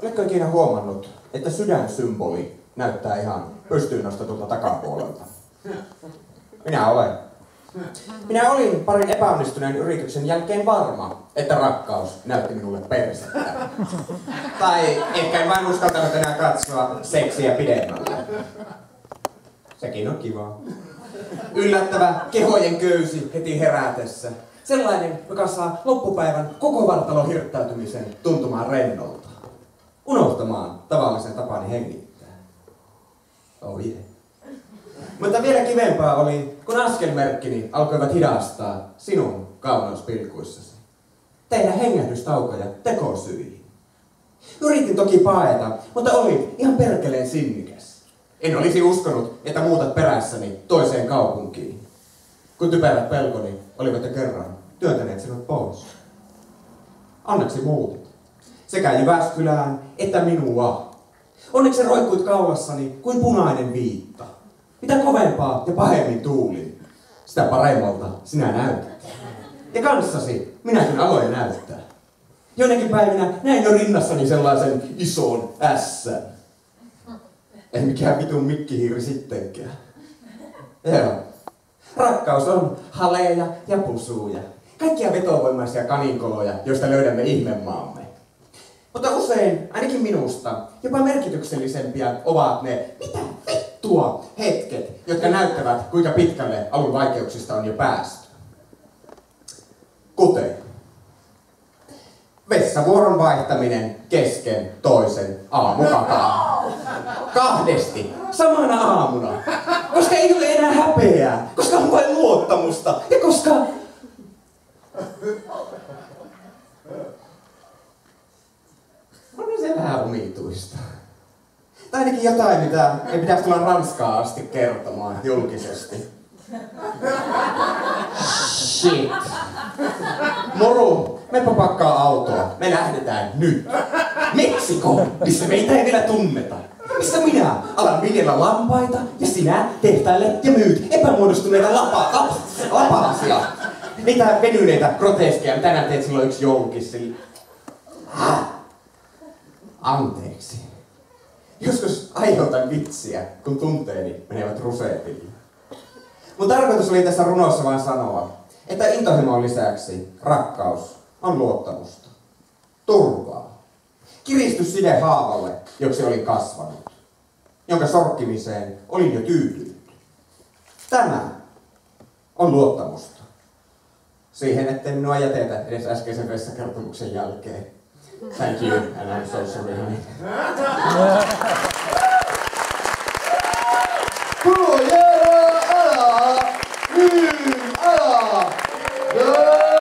Oletko ikinä huomannut, että sydänsymboli näyttää ihan pystyyn nostetulta takapuolelta? Minä olen. Minä olin parin epäonnistuneen yrityksen jälkeen varma, että rakkaus näytti minulle persettä. Tai ehkä en vain uskaltanut enää katsoa seksiä pidemmälle. Sekin on kivaa. Yllättävä kehojen köysi heti herätessä. Sellainen, joka saa loppupäivän koko vartalon hirttäytymisen tuntumaan rennolta. Unohtamaan tavallisen tapani hengittää. Oh yeah. Mutta vielä kivempaa oli, kun askelmerkkini alkoivat hidastaa sinun kauneuspilkuissasi. Tehdä hengähdystaukoja tekosyihin. Yritin toki paeta, mutta olin ihan perkeleen sinnikäs. En olisi uskonut, että muutat perässäni toiseen kaupunkiin. Kun typerät pelkoni olivat jo kerran työntäneet sinut pois. Onneksi muutit. Sekä Jyväskylään että minua. Onneksi roikkuit kaulassani kuin punainen viitta. Mitä kovempaa ja pahemmin tuulin, sitä paremmalta sinä näytät. Ja kanssasi minäkin aloin näyttää. Joinakin päivinä näin jo rinnassani sellaisen ison ässän. Ei mikään vitun mikkihiiri sittenkään. Joo. Rakkaus on haleja ja pusuja. Kaikkia vetovoimaisia kaninkoloja, joista löydämme ihmemaamme. Mutta usein, ainakin minusta, jopa merkityksellisempiä ovat ne mitä vittua hetket, jotka näyttävät, kuinka pitkälle alun vaikeuksista on jo päästy. Kuten vessavuoron vaihtaminen kesken toisen aamukakaan. Kahdesti, samana aamuna. Koska ei ole enää häpeää, koska on vain luottamusta ja koska... On se vähän omituista. Tai ainakin jotain, mitä ei pitäisi tulla Ranskaan asti kertomaan julkisesti. Shit. Moro, mepä pakkaa autoa. Me lähdetään nyt. Meksikoon, missä meitä ei vielä tunneta. Missä minä alan viljellä lampaita ja sinä tehtailet ja myyt epämuodostuneita lapasia. Niitä venyneitä groteskeja, tänään teet silloin yksi joulukissi. Anteeksi. Joskus aiheutan vitsiä, kun tunteeni menevät ruseetille. Mun tarkoitus oli tässä runossa vain sanoa, että intohimon lisäksi rakkaus on luottamusta. Turvaa. Kiristysside haavalle, joksi olin kasvanut. Jonka sorkkimiseen olin jo tyytynyt. Tämä on luottamusta. Siihen, ettei minua jätetä edes äskeisen vessakertomuksen jälkeen. Thank you, and I'm so sorry, honey.